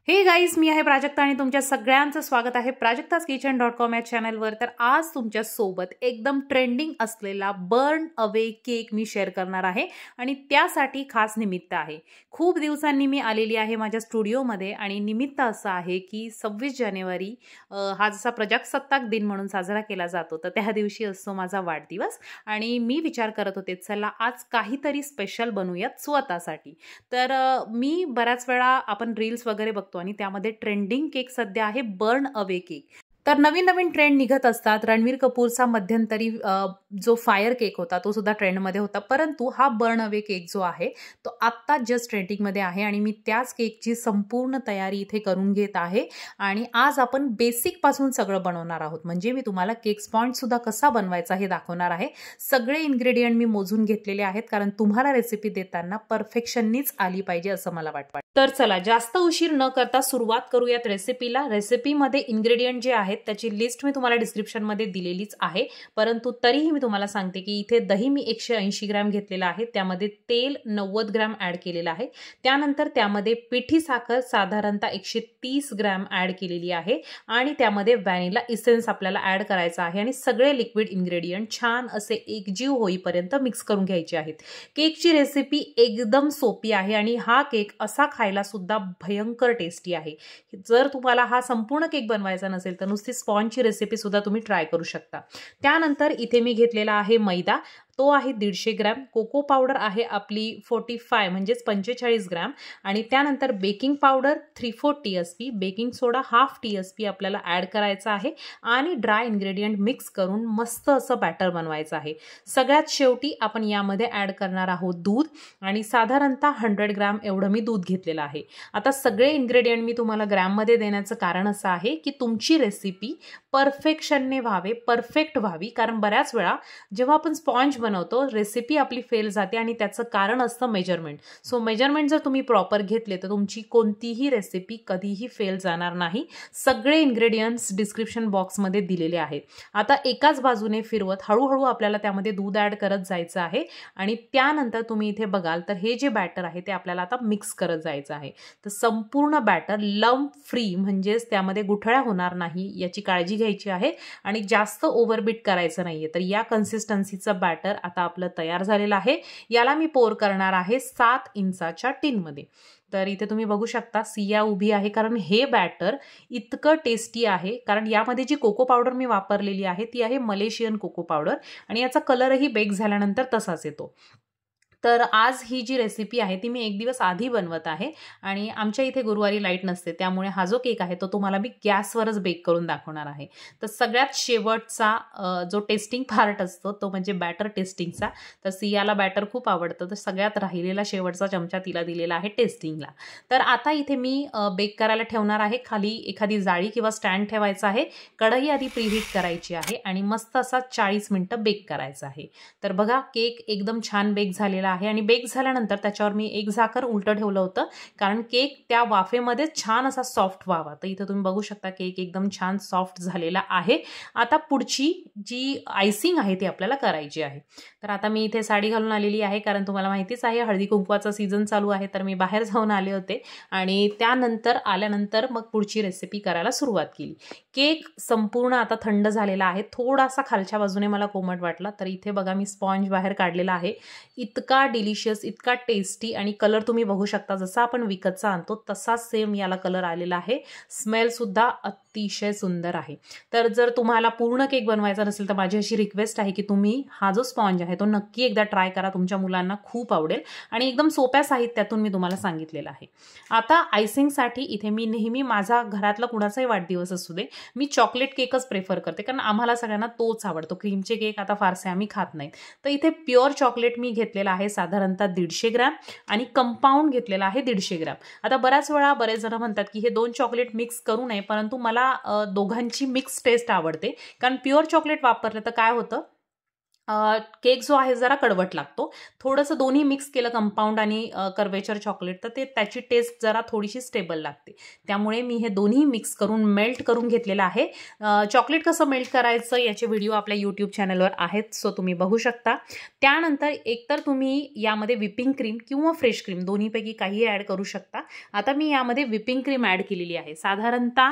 हे गाईज, मी आहे प्राजक्ता आणि तुमच्या सगळ्यांचं स्वागत आहे प्राजक्ताज किचन.com या चॅनलवर। तर आज तुमच्या सोबत एकदम ट्रेंडिंग असलेला बर्न अवे केक मी शेअर करणार आहे आणि त्यासाठी खास निमित्त आहे। खूप दिवसांनी मी आलेली आहे माझ्या स्टुडिओमध्ये आणि निमित्त असं आहे की 26 जानेवारी हा जसा प्रजासत्ताक दिन म्हणून साजरा केला जातो, तर त्या दिवशी असतो माझा वाढदिवस आणि मी विचार करत होते चला आज काहीतरी स्पेशल बनवूयात स्वतःसाठी। तर मी बऱ्याच वेळा आपण रील्स वगैरे बघतो आणि त्यामध्ये ट्रेंडिंग केक सध्या आहे बर्न अवे केक। तर नवीन नवीन ट्रेंड निघत असतात। रणवीर कपूरचा मध्यंतरी जो फायर केक होता तो सुद्धा ट्रेंडमध्ये होता, परंतु हा बर्न अवे केक जो आहे तो आत्ता जस्ट ट्रेंडिंगमध्ये आहे आणि मी त्याच केकची संपूर्ण तयारी इथे करून घेत आहे। आणि आज आपण बेसिक पासून सगळं बनवणार आहोत, म्हणजे मी तुम्हाला केक स्पॉन्ज सुद्धा कसा बनवायचा हे दाखवणार आहे। सगळे इन्ग्रेडियंट मी मोजून घेतलेले आहेत, कारण तुम्हाला रेसिपी देताना परफेक्शननीच आली पाहिजे असं मला वाटतं। तर चला जास्त उशीर न करता सुरुवात करूयात रेसिपीला। रेसिपीमध्ये इन्ग्रेडियंट जे आहेत त्याची लिस्ट मी तुम्हाला डिस्क्रिप्शनमध्ये दिलेलीच आहे, परंतु तरीही मी तुम्हाला सांगते की इथे दही मी 180 ग्रॅम घेतलेला आहे, त्यामध्ये तेल 90 ग्रॅम ॲड केलेलं आहे, त्यानंतर त्यामध्ये पिठी साखर साधारणतः 130 ग्रॅम ॲड केलेली आहे आणि त्यामध्ये व्हॅनिला इसेन्स आपल्याला ॲड करायचा आहे आणि सगळे लिक्विड इन्ग्रेडियंट छान असे एकजीव होईपर्यंत मिक्स करून घ्यायचे आहेत। केकची रेसिपी एकदम सोपी आहे आणि हा केक असा खायला सुद्धा भयंकर टेस्टी आहे। जर तुम्हाला हा संपूर्ण केक बनवायचा नसेल तर नुसती स्पॉन्जची रेसिपी सुद्धा तुम्ही ट्राय करू शकता। त्यानंतर इथे मी घेतलेला आहे मैदा, तो आहे 150 ग्रॅम, कोको पावडर आहे आपली 45 म्हणजे 45 ग्रॅम आणि त्यानंतर बेकिंग पावडर 3/4 TSP, बेकिंग सोडा 1/2 TSP आपल्याला ॲड करायचा आहे आणि ड्राय इन्ग्रेडियंट मिक्स करून मस्त असं बॅटर बनवायचं आहे। सगळ्यात शेवटी आपण यामध्ये ॲड करणार आहोत दूध आणि साधारणतः 100 ग्रॅम एवढं मी दूध घेतलेलं आहे। आता सगळे इन्ग्रेडियंट मी तुम्हाला ग्रॅममध्ये देण्याचं कारण असं आहे की तुमची रेसिपी परफेक्शनने व्हावे, परफेक्ट व्हावी, कारण बऱ्याच वेळा जेव्हा आपण स्पॉन्ज बनवतो रेसिपी आपली फेल जाते आणि त्याचं कारण असतं मेजरमेंट। सो मेजरमेंट जर तुम्ही प्रॉपर घेतले तर तुमची कोणतीही रेसिपी कधीही फेल जाणार नाही। सगळे इन्ग्रेडियंट्स डिस्क्रिप्शन बॉक्समध्ये दिलेले आहेत। आता एकाच बाजूने फिरवत हळूहळू आपल्याला त्यामध्ये दूध ॲड करत जायचं आहे आणि त्यानंतर तुम्ही इथे बघाल तर हे जे बॅटर आहे ते आपल्याला आता मिक्स करत जायचं आहे। तर संपूर्ण बॅटर लंप फ्री म्हणजेच त्यामध्ये गुठळ्या होणार नाही याची काळजी घ्यायची आहे आणि जास्त ओव्हरबीट करायचं नाहीये। तर या कन्सिस्टन्सीचं बॅटर आता आपलं तयार झालेलं आहे। याला मी पोर करणार आहे 7 इंचाच्या टिनमध्ये। तर इथे तुम्ही बघू शकता सिया उभी आहे, कारण हे बॅटर इतकं टेस्टी आहे, कारण यामध्ये जी कोको पावडर मी वापरलेली आहे ती आहे मलेशियन कोको पावडर आणि याचा कलरही बेक झाल्यानंतर तसाच येतो। तर आज ही जी रेसिपी आहे ती मी एक दिवस आधी बनवत आहे आणि आमच्या इथे गुरुवारी लाईट नसते, त्यामुळे हा जो केक आहे तो तुम्हाला मी गॅसवरच बेक करून दाखवणार आहे। तर सगळ्यात शेवटचा जो टेस्टिंग पार्ट असतो तो म्हणजे बॅटर टेस्टिंगचा। तर सियाला बॅटर खूप आवडतं, तर सगळ्यात राहिलेला शेवटचा चमचा तिला दिलेला आहे टेस्टिंगला। तर आता इथे मी बेक करायला ठेवणार आहे, खाली एखादी जाळी किंवा स्टँड ठेवायचा आहे, कढई आधी प्रीहीट करायची आहे आणि मस्त असा 40 मिनिटं बेक करायचा आहे। तर बघा केक एकदम छान बेक झालेला आहे आणि बेक झाल्यानंतर त्याच्यावर मी एक झाकण उलटं ठेवलं होतं, कारण केक त्या वाफेमध्ये छान असा सॉफ्ट व्हावा। तर इथे तुम्ही बघू शकता केक एकदम छान सॉफ्ट झालेला आहे। आता पुढची जी आयसिंग आहे ती आपल्याला करायची आहे। तर आता मी इथे साडी घालून आलेली आहे, कारण तुम्हाला माहितीच आहे हळदी कुंकवाचा सीझन चालू आहे, तर मी बाहेर जाऊन आले होते आणि त्यानंतर आल्यानंतर मग पुढची रेसिपी करायला सुरुवात केली। केक संपूर्ण आता थंड झालेला आहे, थोडासा खालच्या बाजूने मला कोमट वाटला, तर इथे बघा मी स्पॉन्ज बाहेर काढलेला आहे। इतका डिलिशियस, इतका टेस्टी आणि कलर तुम्ही बघू शकता जसा आपण विकतचा आणतो तसाच सेम याला कलर आलेला आहे। स्मेल सुद्धा अतिशय सुंदर आहे। तर जर तुम्हाला पूर्ण केक बनवायचा नसेल तर माझी अशी रिक्वेस्ट आहे की तुम्ही हा जो स्पॉन्ज आहे तो नक्की एकदा ट्राय करा, तुमच्या मुलांना खूप आवडेल आणि एकदम सोप्या साहित्यातून मी तुम्हाला सांगितलेलं आहे। आता आयसिंगसाठी इथे मी नेहमी माझा घरातला कुणाचाही वाढदिवस असू दे मी चॉकलेट केकच प्रेफर करते, कारण आम्हाला सगळ्यांना तोच आवडतो। क्रीमचे केक आता फारसे आम्ही खात नाहीत। तर इथे प्युअर चॉकलेट मी घेतलेला आहे साधारणतः 150 ग्रॅम आणि कंपाऊंड घेतलेला आहे 150 ग्रॅम। आता बऱ्याच वेळा बरेच जण म्हणतात की हे 2 चॉकलेट मिक्स करू नये, परंतु मला दोघांची मिक्स टेस्ट आवडते, कारण प्युअर चॉकलेट वापरलं तर काय होतं केक जो आहे जरा कडवट लागतो. थोडंसं दोन्ही मिक्स केलं कंपाऊंड आणि कर्वेचर चॉकलेट तर त्याची टेस्ट जरा थोडीशी स्टेबल लागते. त्यामुळे मी हे दोन्ही मिक्स करून मेल्ट करून घेतलेलं आहे. चॉकलेट कसं मेल्ट करायचं याचे व्हिडिओ आपल्या यूट्यूब चॅनलवर आहेत, सो तुम्ही बघू शकता. त्यानंतर एकतर तुम्ही यामध्ये व्हिपिंग क्रीम किंवा फ्रेश क्रीम दोन्हीपैकी काही ॲड करू शकता. आता मी यामध्ये व्हिपिंग क्रीम ॲड केलेली आहे. साधारणतः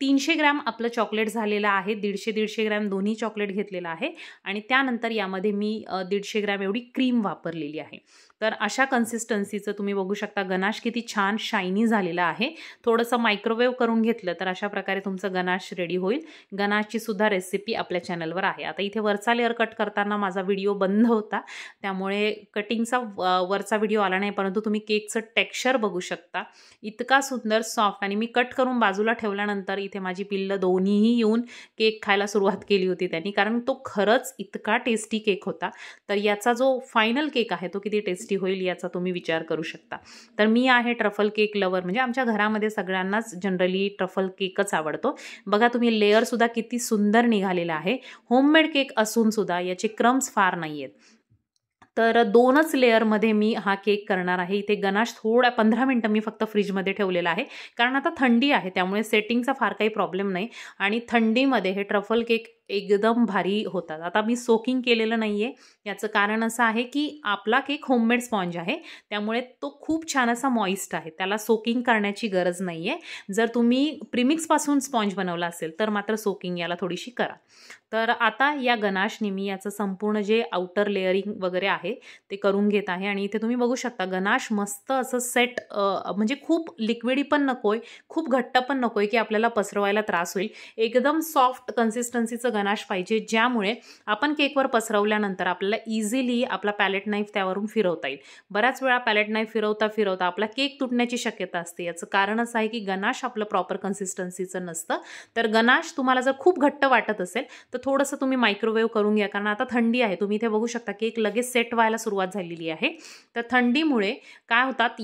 300 ग्रॅम आपलं चॉकलेट झालेलं आहे. 150 ग्रॅम दोन्ही चॉकलेट घेतलेलं आहे आणि त्यानंतर यामध्ये मी 150 ग्रॅम एवढी क्रीम वापरलेली आहे. तर अशा कन्सिस्टन्सीचं तुम्ही बघू शकता. गनाश किती छान शायनी झालेला आहे. थोडंसं मायक्रोवेव्ह करून घेतलं तर अशा प्रकारे तुमचं गनाश रेडी होईल. गनाशची सुद्धा रेसिपी आपल्या चॅनलवर आहे. आता इथे वरचा लेअर कट करताना माझा व्हिडिओ बंद होता, त्यामुळे कटिंगचा वरचा व्हिडिओ आला नाही, परंतु तुम्ही केकचं टेक्स्चर बघू शकता. इतका सुंदर सॉफ्ट. आणि मी कट करून बाजूला ठेवल्यानंतर इथे माझी पिल्लं दोन्हीही येऊन केक खायला सुरुवात केली होती त्यांनी, कारण तो खरंच इतका टेस्टी केक होता. तर याचा जो फायनल केक आहे तो किती टेस्टी होईल याचा तुम्ही विचार करू शकता. तर मी आहे ट्रफल केक लवर, म्हणजे आमच्या घरामध्ये सगळ्यांनाच जनरली ट्रफल केकच आवडतो. बघा तुम्ही लेअर सुद्धा किती सुंदर निघालेला आहे. होममेड केक असून सुद्धा याचे क्रम्स फार नाही आहेत. तर 2च लेअरमध्ये मी हा केक करणार आहे. इथे गनाश थोडा 15 मिनटं मी फक्त फ्रीजमध्ये ठेवलेला आहे, कारण आता थंडी आहे त्यामुळे सेटिंगचा फार काही प्रॉब्लेम नाही. आणि थंडीमध्ये हे ट्रफल केक एकदम भारी होतात. आता मी सोकिंग केलेलं नाही आहे, याचं कारण असं आहे की आपला केक होममेड स्पॉन्ज आहे, त्यामुळे तो खूप छान असा मॉइस्ट आहे, त्याला सोकिंग करण्याची गरज नाही आहे. जर तुम्ही प्रीमिक्सपासून स्पॉन्ज बनवला असेल तर मात्र सोकिंग याला थोडीशी करा. तर आता या गनाशने मी याचं संपूर्ण जे आउटर लेअरिंग वगैरे आहे ते करून घेत आहे. आणि इथे तुम्ही बघू शकता गनाश मस्त असं सेट, म्हणजे खूप लिक्विडी पण नकोय, खूप घट्ट पण नकोय की आपल्याला पसरवायला त्रास होईल. एकदम सॉफ्ट कन्सिस्टन्सीचं गनाश पाहिजे, ज्यामुळे आपण केकवर पसरवल्यानंतर आपल्याला इझिली आपला पॅलेट नाईफ त्यावरून फिरवता येईल. बऱ्याच वेळा पॅलेट नाईफ फिरवता फिरवता आपला केक तुटण्याची शक्यता असते. याचं कारण असं आहे की गनाश आपलं प्रॉपर कन्सिस्टन्सीचं नसतं. तर गनाश तुम्हाला जर खूप घट्ट वाटत असेल तर थोडंसं तुम्ही मायक्रोवेव्ह करून घ्या, कारण आता थंडी आहे. तुम्ही इथे बघू शकता केक लगेच सेट व्हायला सुरुवात झालेली आहे. तर थंडीमुळे काय होतात,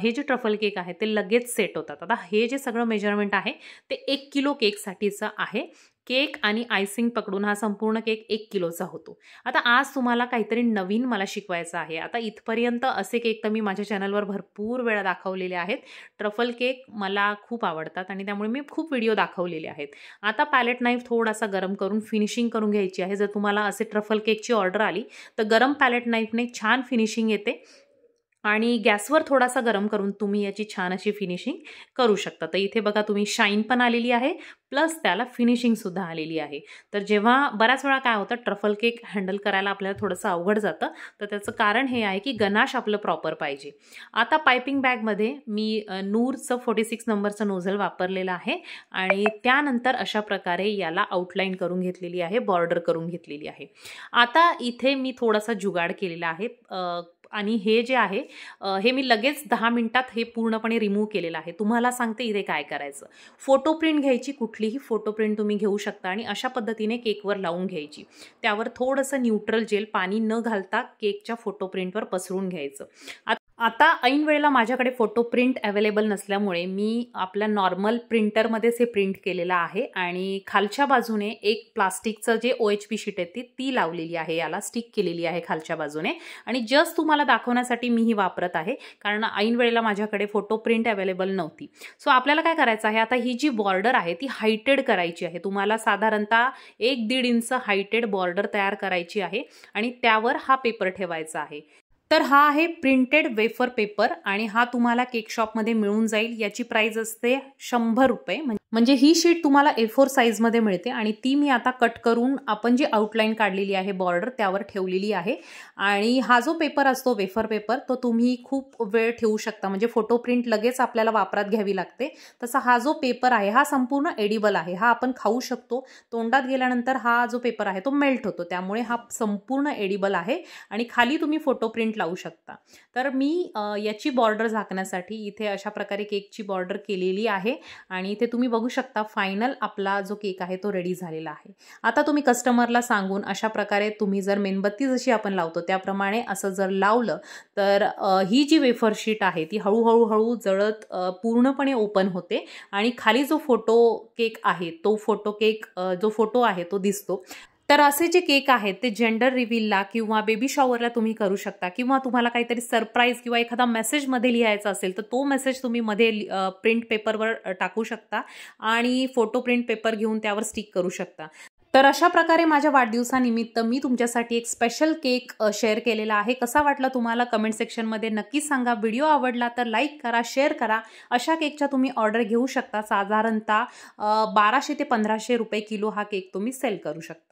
हे जे ट्रफल केक आहे ते लगेच सेट होतात. आता हे जे सगळं मेजरमेंट आहे ते 1 किलो केकसाठीचं आहे. केक आणि आयसिंग पकडून हा संपूर्ण केक 1 किलोचा होतो. आता आज तुम्हाला काहीतरी नवीन मला शिकवायचं आहे. आता इथपर्यंत असे केक तर मी माझ्या चॅनलवर भरपूर वेळा दाखवलेले आहेत. ट्रफल केक मला खूप आवडतात आणि त्यामुळे मी खूप व्हिडिओ दाखवलेले आहेत. आता पॅलेट नाईफ थोडासा गरम करून फिनिशिंग करून घ्यायची आहे. जर तुम्हाला असे ट्रफल केकची ऑर्डर आली तर गरम पॅलेट नाईफने छान फिनिशिंग येते आणि गॅसवर थोडासा गरम करून तुम्ही याची छान अशी फिनिशिंग करू शकता. तर इथे बघा तुम्ही शाईन पण आलेली आहे, प्लस त्याला फिनिशिंगसुद्धा आलेली आहे. तर जेव्हा बऱ्याच वेळा काय होतं, ट्रफल केक हँडल करायला आपल्याला थोडंसं अवघड जातं, तर त्याचं कारण हे आहे की गनाश आपलं प्रॉपर पाहिजे. आता पायपिंग बॅगमध्ये मी नूरचं 46 नंबरचं नोझल वापरलेलं आहे आणि त्यानंतर अशा प्रकारे याला आउटलाईन करून घेतलेली आहे, बॉर्डर करून घेतलेली आहे. आता इथे मी थोडासा जुगाड केलेला आहे आणि हे जे आहे हे मी लगेच 10 मिनिटात हे पूर्णपणे रिमूव्ह केलेलं आहे. तुम्हाला सांगते इथे काय करायचं. फोटो प्रिंट घ्यायची, कुठलीही फोटो प्रिंट तुम्ही घेऊ शकता आणि अशा पद्धतीने केकवर लावून घ्यायची. त्यावर थोडंसं न्यूट्रल जेल पाणी न घालता केकच्या फोटो प्रिंटवर पसरून घ्यायचं. आता ऐन वेळेला माझ्याकडे फोटो प्रिंट अवेलेबल नसल्यामुळे मी आपल्या नॉर्मल प्रिंटरमध्येच हे प्रिंट केलेलं आहे आणि खालच्या बाजूने एक प्लास्टिकचं जे OHP शीट आहे ती लावलेली आहे, याला स्टिक केलेली आहे खालच्या बाजूने. आणि जस्ट तुम्हाला दाखवण्यासाठी मी ही वापरत आहे, कारण ऐन वेळेला माझ्याकडे फोटो प्रिंट अवेलेबल नव्हती. सो आपल्याला काय करायचं आहे, आता ही जी बॉर्डर आहे ती हायटेड करायची आहे. तुम्हाला साधारणतः 1-1.5 इंच हायटेड बॉर्डर तयार करायची आहे आणि त्यावर हा पेपर ठेवायचा आहे. तर हा आहे प्रिंटेड वेफर पेपर आणि हा तुम्हाला केक शॉपमध्ये मिळून जाईल. याची प्राइस असते 100 रुपये. म्हणजे ही शीट तुम्हाला A4 साईजमध्ये मिळते आणि ती मी आता कट करून आपण जी आउटलाईन काढलेली आहे बॉर्डर त्यावर ठेवलेली आहे. आणि हा जो पेपर असतो वेफर पेपर तो तुम्ही खूप वेळ ठेवू शकता, म्हणजे फोटो प्रिंट लगेच आपल्याला वापरात घ्यावी लागते. तसा हा जो पेपर आहे हा संपूर्ण एडिबल आहे, हा आपण खाऊ शकतो. तोंडात गेल्यानंतर हा जो पेपर आहे तो मेल्ट होतो, त्यामुळे हा संपूर्ण एडिबल आहे आणि खाली तुम्ही फोटो प्रिंट लावू शकता. तर मी याची बॉर्डर झाकण्यासाठी इथे अशा प्रकारे केकची बॉर्डर केलेली आहे आणि इथे तुम्ही बघू शकता फायनल आपला जो केक आहे तो रेडी झालेला आहे. आता तुम्ही कस्टमरला सांगून अशा प्रकारे तुम्ही जर मेणबत्ती जशी आपण लावतो त्याप्रमाणे असं जर लावलं तर ही जी वेफर शीट आहे ती हळूहळू जळत पूर्णपणे ओपन होते आणि खाली जो फोटो केक आहे तो फोटो केक जो फोटो आहे तो दिसतो. तर असे जे केक आहेत ते जेंडर रिव्हीलला किंवा बेबी शॉवरला तुम्ही करू शकता, किंवा तुम्हाला काहीतरी सरप्राईज किंवा एखादा मेसेजमध्ये लिहायचा असेल तर तो मेसेज तुम्ही मध्ये प्रिंट पेपरवर टाकू शकता आणि फोटो प्रिंट पेपर घेऊन त्यावर स्टिक करू शकता. तर अशा प्रकारे माझ्या वाढदिवसानिमित्त मी तुमच्यासाठी एक स्पेशल केक शेअर केलेला आहे. कसा वाटला तुम्हाला कमेंट सेक्शनमध्ये नक्की सांगा. व्हिडिओ आवडला तर लाईक करा, शेअर करा. अशा केकच्या तुम्ही ऑर्डर घेऊ शकता. साधारणतः 1200 ते 1500 रुपये किलो हा केक तुम्ही सेल करू शकता.